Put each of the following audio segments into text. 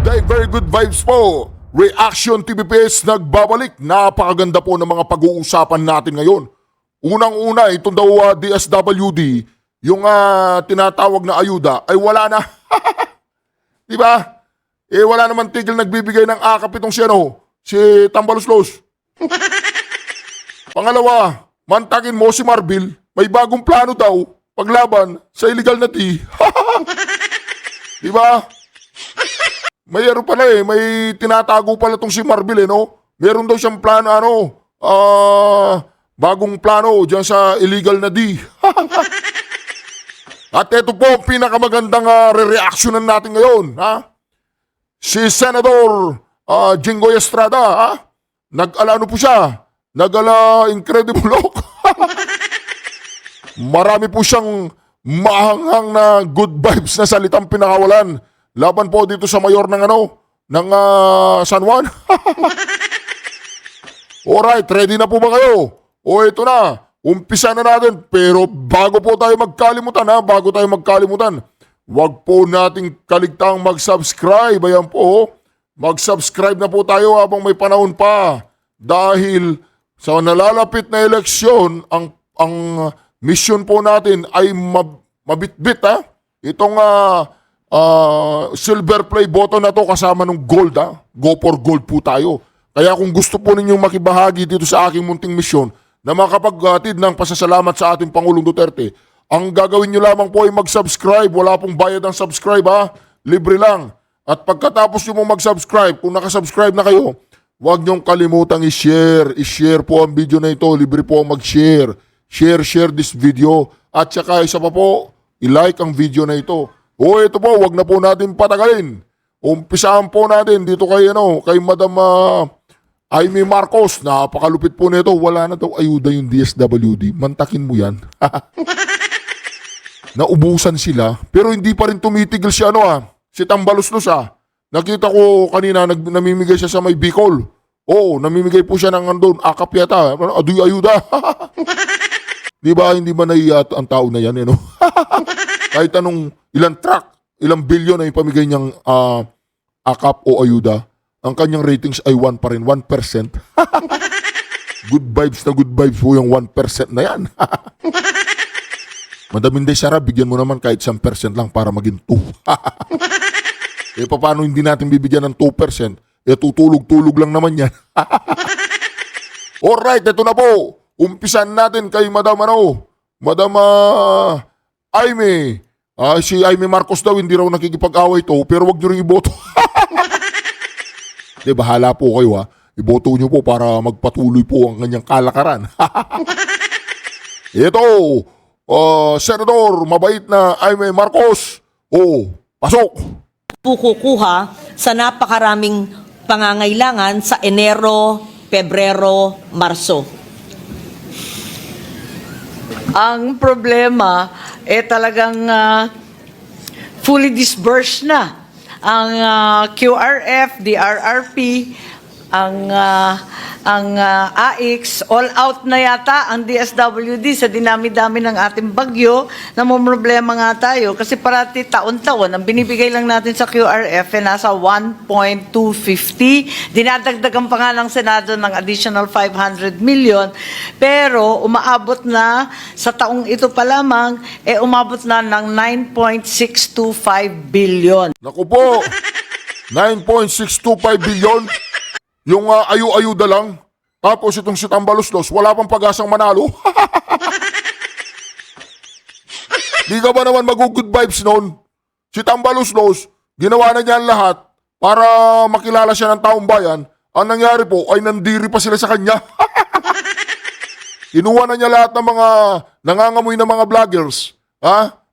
day, very good vibes po. Reaction TVPS nagbabalik. Napakaganda po ng mga pag-uusapan natin ngayon. Unang-una, itong daw DSWD, yung tinatawag na ayuda, ay wala na. Diba? Wala naman tigil nagbibigay ng akap itong si Tambaluslos. Pangalawa, mantakin mo si Marbil, may bagong plano daw, paglaban sa illegal na tea. Diba? Mayroon pala may tinatago pala itong si Marbil no? Meron daw siyang plano bagong plano dyan sa illegal na D. At ito po ang pinakamagandang re-reactionan natin ngayon. Si Senator Jinggoy Estrada, nag-ala po siya? Nag-ala Incredible. Marami po siyang mahanghang na good vibes na salitang pinakawalan. Laban po dito sa mayor ng San Juan. Alright, ready na po ba kayo? O ito na, umpisa na natin. Pero bago tayo magkalimutan, wag po nating kaligtaang mag-subscribe. Ayan po, mag-subscribe na po tayo habang may panahon pa. Dahil sa nalalapit na eleksyon, ang mission po natin ay mabitbit itong silver play button na to kasama ng gold. Go for gold po tayo. Kaya kung gusto po ninyong makibahagi dito sa aking munting misyon na makapaghatid ng pasasalamat sa ating Pangulong Duterte, ang gagawin nyo lamang po ay mag-subscribe. Wala pong bayad ang subscribe libre lang. At pagkatapos nyo mong mag-subscribe, kung nakasubscribe na kayo, huwag nyong kalimutang i-share. I-share po ang video na ito. Libre po ang mag-share. Share this video. At saka isa pa po, i-like ang video na ito. O ito po, wag na po natin patagalin. Umpisaan po natin dito kay Madam Amy Marcos. Napakalupit po nito. Wala na daw ayuda yung DSWD. Mantakin mo yan. Naubusan sila. Pero hindi pa rin tumitigil si si Tambaluslos Nakita ko kanina namimigay siya sa may Bicol. Oo, namimigay po siya ng akap yata. Aduy ayuda. Di ba hindi ba naiya ang tao na yan Kahit anong ilang truck, ilang bilyon ay pamigay niyang akap o ayuda, ang kanyang ratings ay 1 pa rin, 1%. Good vibes po yung 1% na yan. Madam Inday Sara, bigyan mo naman kahit 1% lang para maging 2. Paano hindi natin bibigyan ng 2%? Tutulog-tulog lang naman yan. Alright, ito na po. Umpisan natin kay Madam Amy. Si Amy Marcos daw hindi raw nakikipag-away to, pero wag nyo rin iboto. Bahala po kayo Iboto nyo po para magpatuloy po ang kanyang kalakaran. Ito, Senador, mabait na Amy Marcos. Pasok! Kukuha sa napakaraming pangangailangan sa Enero, Pebrero, Marso. Ang problema talagang fully disbursed na ang QRF, DRRP, ang AIX, all out na yata ang DSWD sa dinami-dami ng ating bagyo. Namumroblema nga tayo kasi parati taon-taon ang binibigay lang natin sa QRF nasa 1.250. Dinadagdagan pa nga ng Senado ng additional 500 million. Pero umaabot na sa taong ito pa lamang, umabot na ng 9.625 billion. Naku po, 9.625 billion. Yung ayu-ayuda lang. Tapos itong si Tambaluslos, wala pang pag-asang manalo. Di ka ba naman mag-good vibes noon? Si Tambaluslos, ginawa na niya ang lahat para makilala siya ng taong bayan. Ang nangyari po ay nandiri pa sila sa kanya. Kinuha na niya lahat ng mga nangangamoy na mga vloggers.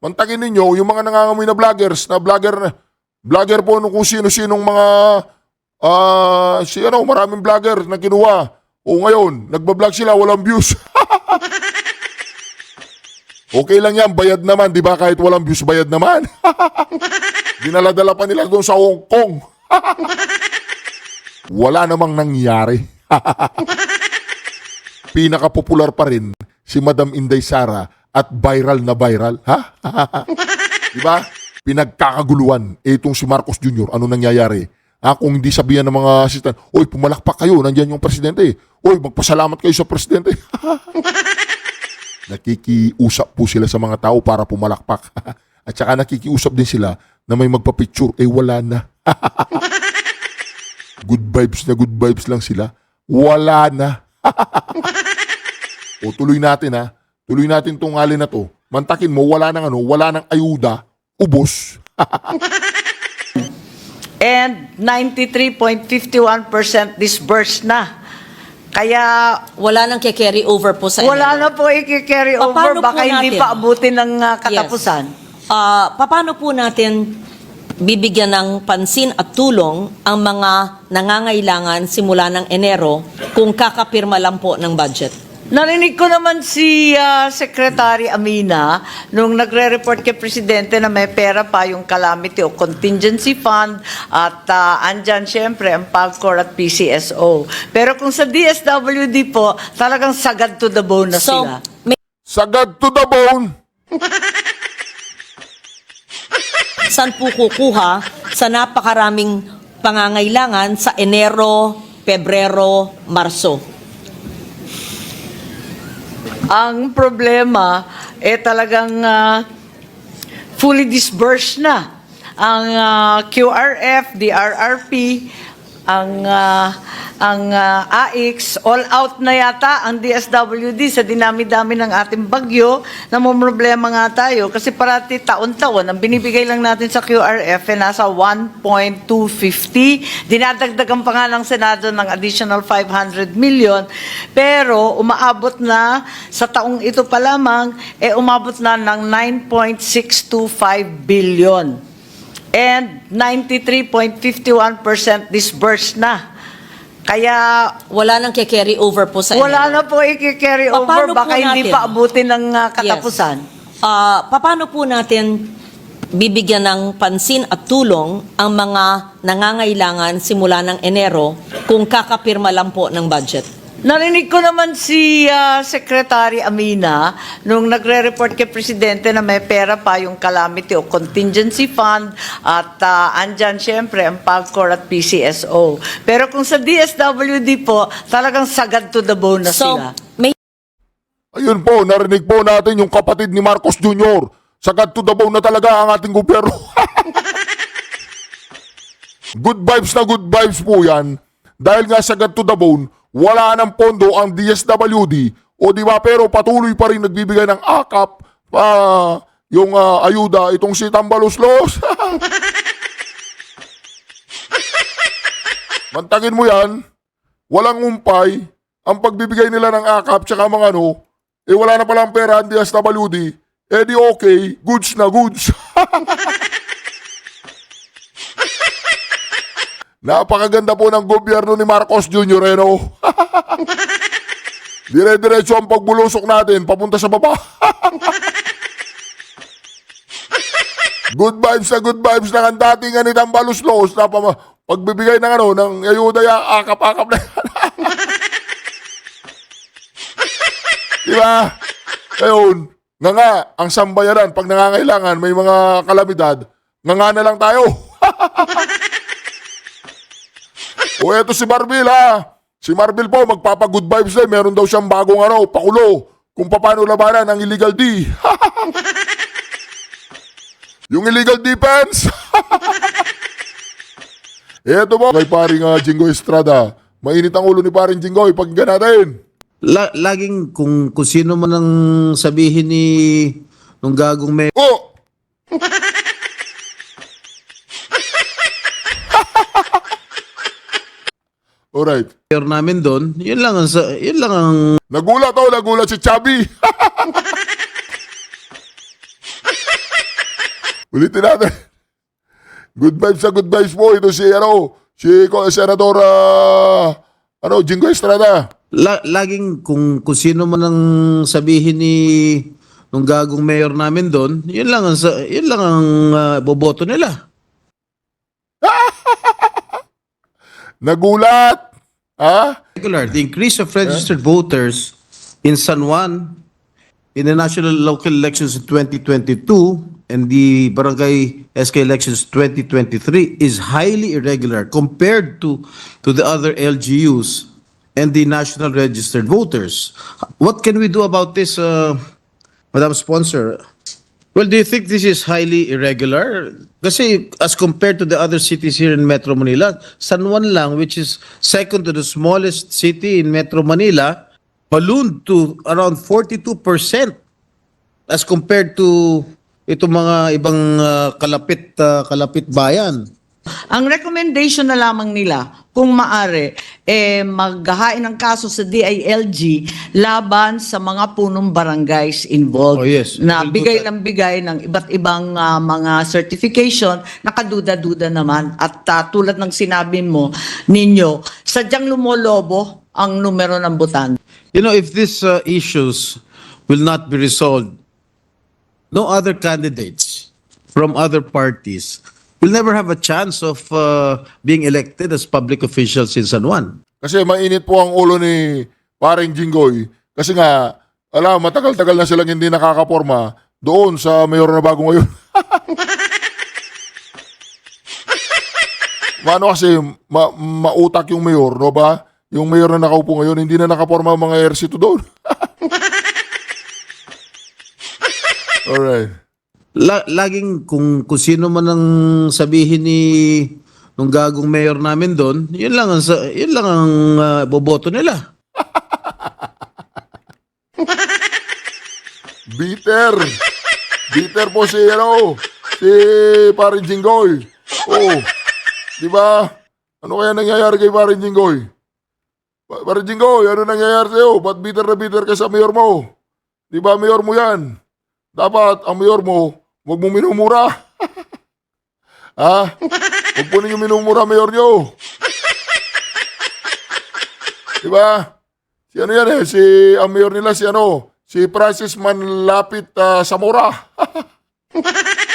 Mantakin ninyo, yung mga nangangamoy na vloggers, vlogger po kung sino-sinong mga maraming vlogger na kinuha. Ngayon, nagbablog sila, walang views. Okay lang yan, bayad naman, di ba? Kahit walang views, bayad naman. Dinala-dala pa nila doon sa Hong Kong. Wala namang nangyari. Pinaka-popular pa rin si Madam Inday Sara at viral na viral. Di ba? Pinagkakaguluhan. Itong si Marcos Jr., ano nangyayari? Kung hindi sabihan ng mga assistant, oy, pumalakpak kayo, nandyan yung presidente. Oy, magpasalamat kayo sa presidente. Nakikiusap po sila sa mga tao para pumalakpak. At saka nakikiusap din sila na may magpa-picture. Wala na. Good vibes lang sila. Wala na. O tuloy natin ha. Tuloy natin tong alin na to. Mantakin mo, wala nang ayuda. Ubos. And 93.51% disbursed na. Kaya Wala nang carry over po sa wala Enero. na po i-carry over, Paano po baka hindi natin? pa abutin ng katapusan. Paano po natin bibigyan ng pansin at tulong ang mga nangangailangan simula ng Enero kung kakapirma lang po ng budget? Narinig ko naman si Secretary Amina nung nagre-report kay Presidente na may pera pa yung calamity o contingency fund at andyan syempre ang PAGCOR at PCSO. Pero kung sa DSWD po, talagang sagad to the bone na So, sila. may Sagad to the bone. saan po kukuha sa napakaraming pangangailangan sa Enero, Pebrero, Marso? Ang problema talagang fully disbursed na ang QRF, DRRP, ang AIX, all out na yata ang DSWD sa dinami-dami ng ating bagyo. Namumroblema nga tayo kasi parati taon-taon ang binibigay lang natin sa QRF nasa 1.250. Dinadagdagan pa nga ng Senado ng additional 500 million. Pero umaabot na sa taong ito pa lamang, umabot na ng 9.625 billion. And 93.51% disbursed na. Kaya Wala nang carry over po sa wala Enero. na po i-carry over, Paano po baka hindi natin? pa abutin ng katapusan. Paano po natin bibigyan ng pansin at tulong ang mga nangangailangan simula ng Enero kung kakapirma lang po ng budget? Narinig ko naman si Secretary Amina nung nagre-report kay Presidente na may pera pa yung calamity o contingency fund at andyan syempre ang PAGCOR at PCSO. Pero kung sa DSWD po, talagang sagad to the bone na So, sila. may Ayun po, narinig po natin yung kapatid ni Marcos Jr. Sagad to the bone na talaga ang ating gobyerno. Good vibes po yan. Dahil nga sagad to the bone, wala ng pondo ang DSWD o di ba, pero patuloy pa rin nagbibigay ng akap yung ayuda itong si Tambaluslos. Mantagin mo yan, walang umpay ang pagbibigay nila ng akap tsaka mga wala na palang pera ang DSWD, di okay, goods na goods. Napakaganda po ng gobyerno ni Marcos Jr. Dire-diretso ang pagbulusok natin papunta sa baba. Good vibes lang ang dating ni Tambaluslos na pagbibigay ng ng ayuda yung akap-akap na yan. Diba? Ngayon, nga, ang sambayaran, pag nangangailangan, may mga kalamidad, nga na lang tayo. O eto si Marbil Si Marbil po, magpapa-good vibes din. Meron daw siyang bagong pakulo kung paano labanan ang illegal D. Yung illegal defense. Eto po, kay paring Jinggoy Estrada. Mainit ang ulo ni paring Jinggoy. Pakinggan natin. Laging kung sino man ang sabihin ni nung gagong may Oh! Alright. mayor namin doon, yun lang ang Nagulat si Chubby. Ulitin natin. Good vibes po. Ito si Senador Jinggoy Estrada. laging kung sino man ang sabihin ni nung gagong mayor namin doon, yun lang ang boboto nila. Nagulat. The increase of registered voters in San Juan in the national local elections in 2022 and the Barangay SK elections 2023 is highly irregular compared to the other LGUs and the National Registered Voters. What can we do about this, Madam Sponsor? Well, do you think this is highly irregular? Kasi as compared to the other cities here in Metro Manila, San Juan lang, which is second to the smallest city in Metro Manila, ballooned to around 42% as compared to itong mga ibang kalapit bayan. Ang recommendation na lamang nila, kung maari, maghahain ng kaso sa DILG laban sa mga punong barangays involved. Oh, yes. Na We'll do bigay that. ng bigay ng iba't ibang mga certification, nakaduda-duda naman. At tulad ng sinabi mo ninyo, sadyang lumolobo ang numero ng botante. You know, if these issues will not be resolved, no other candidates from other parties will never have a chance of being elected as public officials in San Juan. Kasi mainit po ang ulo ni paring Jinggoy. Kasi nga, matagal-tagal na silang hindi nakakaporma doon sa mayor na bago ngayon. Mano kasi, mautak yung mayor, no ba? Yung mayor na nakaupo ngayon, hindi na nakaporma ang mga ersito doon. Alright. Laging kung sino man ang sabihin ni nung gagong mayor namin doon, yun lang ang boboto nila. Bitter. Bitter po si paring Jinggoy. Oh. Di ba? Ano kaya nangyayari kay paring Jinggoy? Paring Jinggoy, ano nangyayari sa'yo? Ba't bitter na bitter ka sa mayor mo? Di ba mayor mo yan? Dapat ang mayor mo, huwag mong minumura. Ha? Huwag po ninyo minumura mayor nyo. Di ba? Si ano yan eh, ang mayor nila si Francis Manlapit Zamora.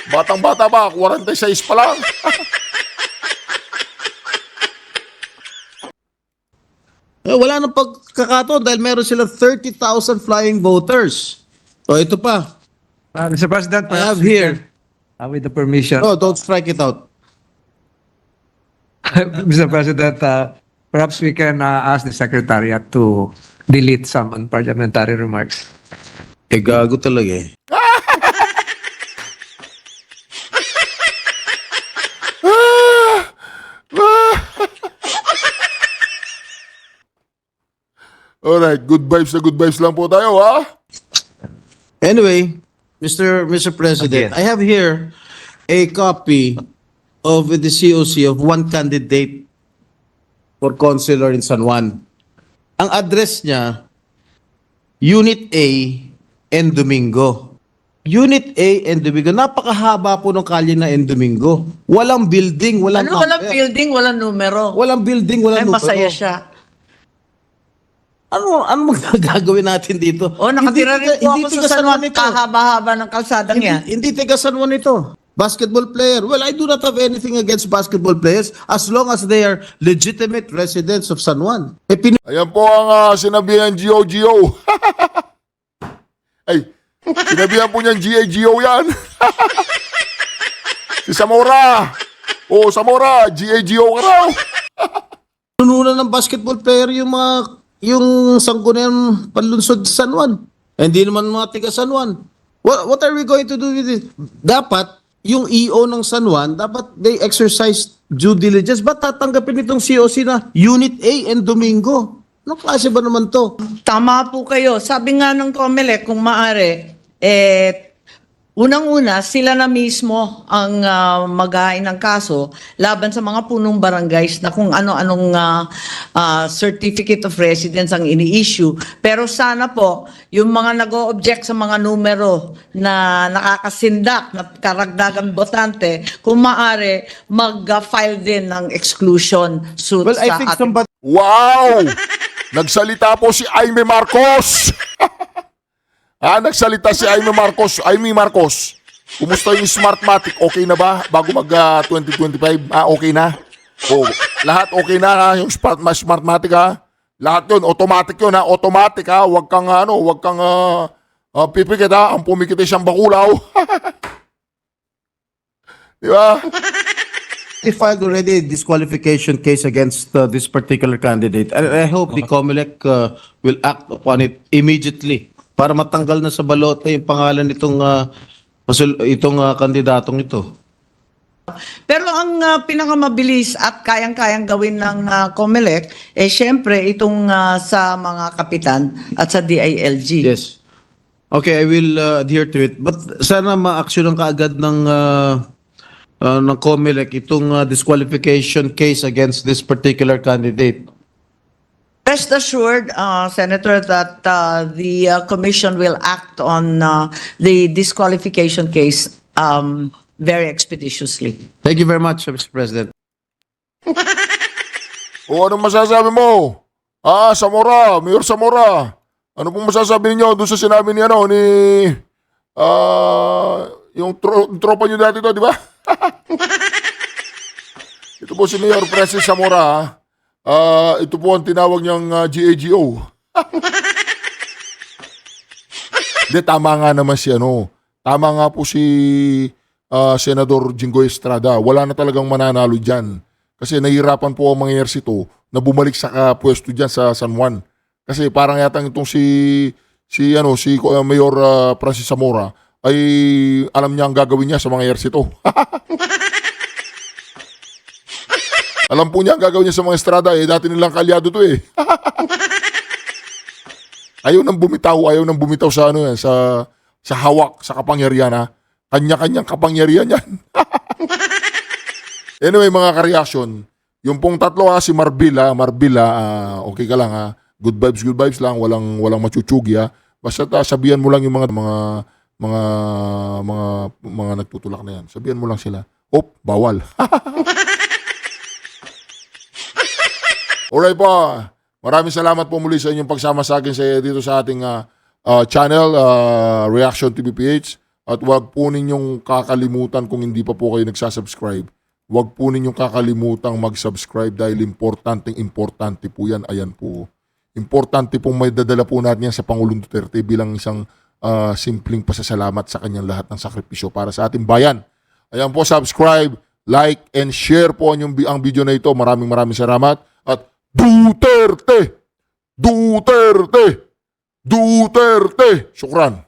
Batang-bata pa, 46 pa lang. Wala nang pagkakataon dahil meron silang 30,000 flying voters. O ito pa. Mr. President, I have perhaps we here. can, with the permission, Oh, don't strike it out. Mr. President, perhaps we can ask the Secretariat to delete some unparliamentary remarks. Gago talaga eh. Alright, good vibes lang po tayo, ha? Anyway, Mr. President, Again. I have here a copy of the COC of one candidate for councilor in San Juan. Ang address niya, Unit A and Domingo. Unit A and Domingo. Napakahaba po ng kalye na and Domingo. Walang building, walang Walang number. building, walang numero. Walang building, Ay, walang numero. masaya siya. Ano magagawin natin dito? O, nakatira rin po ako taga sa San Juan. ito. Kahaba-haba ng kalsadang yan. Hindi taga San Juan ito. Basketball player. Well, I do not have anything against basketball players as long as they are legitimate residents of San Juan. Ayan po ang sinabihan Gio. Ay, sinabihan po niyan Gio yan. Si Zamora. Oh, Zamora, Gio ka raw. Nununan ng basketball player yung sangkuniang panlunsod sa San Juan. Hindi naman mga taga San Juan. What are we going to do with it? Dapat, yung EO ng San Juan, dapat they exercise due diligence. Ba't tatanggapin itong COC na Unit A and Domingo? Anong klase ba naman to? Tama po kayo. Sabi nga ng COMELEC, kung maaari, unang-una, sila na mismo ang maghahain ng kaso laban sa mga punong barangays na kung ano-anong certificate of residence ang ini-issue. Pero sana po, yung mga nag-o-object sa mga numero na nakakasindak, na karagdagang botante, kung maaari, mag-file din ng exclusion suit Well, I sa think ating somebody... Wow! Nagsalita po si Aimee Marcos. Nagsalita si Aimee Marcos. Kumusta yung Smartmatic? Okay na ba? Bago mag 2025? Okay na? Oh, lahat okay na ha? Yung Smartmatic ha? Lahat yun, automatic yun ha? Automatic ha? Huwag kang pipikit ha? Ang pumikit ay siyang bakulaw. Di ba? They filed already a disqualification case against this particular candidate. I hope the COMELEC will act upon it immediately para matanggal na sa balota yung pangalan nitong kandidatong ito. Pero ang pinakamabilis at kayang-kayang gawin ng COMELEC, syempre itong sa mga kapitan at sa DILG. Yes. Okay, I will adhere to it. But sana ma-action kaagad ng COMELEC itong disqualification case against this particular candidate. Rest assured, Senator, that the Commission will act on the disqualification case very expeditiously. Thank you very much, Mr. President. O anong masasabi mo? Zamora, Mayor Zamora. Ano pong masasabi niyo doon sa sinabi ni yung tropa niyo dati to, di ba? Ito po si Mayor Francis Zamora. Ito po ang tinawag niyang GAGO. Hindi, tama nga naman si Tama nga po si Senador Jinggoy Estrada. Wala na talagang mananalo dyan. Kasi nahihirapan po ang mga yersito na bumalik sa pwesto dyan sa San Juan. Kasi parang yata itong si Mayor Francis Zamora ay alam niya ang gagawin niya sa mga yersito. Alam po niya ang gagawin niya sa mga Estrada dati nilang kalyado to Ayaw nang bumitaw sa sa hawak, sa kapangyarihan Kanya-kanyang kapangyarihan yan. Anyway, mga ka-reaction, yung pong tatlo si Marbil okay ka lang good vibes lang, walang machuchugi Basta sabihan mo lang yung mga nagtutulak na yan. Sabihan mo lang sila, bawal. Alright po. Maraming salamat po muli sa inyong pagsama sa akin dito sa ating channel, Reaction TV PH. At huwag po ninyong kakalimutan kung hindi pa po kayo nagsasubscribe. Huwag po ninyong kakalimutan mag-subscribe dahil importante po yan. Ayan po. Importante pong may dadala po natin yan sa Pangulong Duterte bilang isang simpleng pasasalamat sa kanyang lahat ng sakripisyo para sa ating bayan. Ayan po, subscribe, like, and share po ang video na ito. Maraming salamat. At Duterte! Duterte! Duterte! Syukran.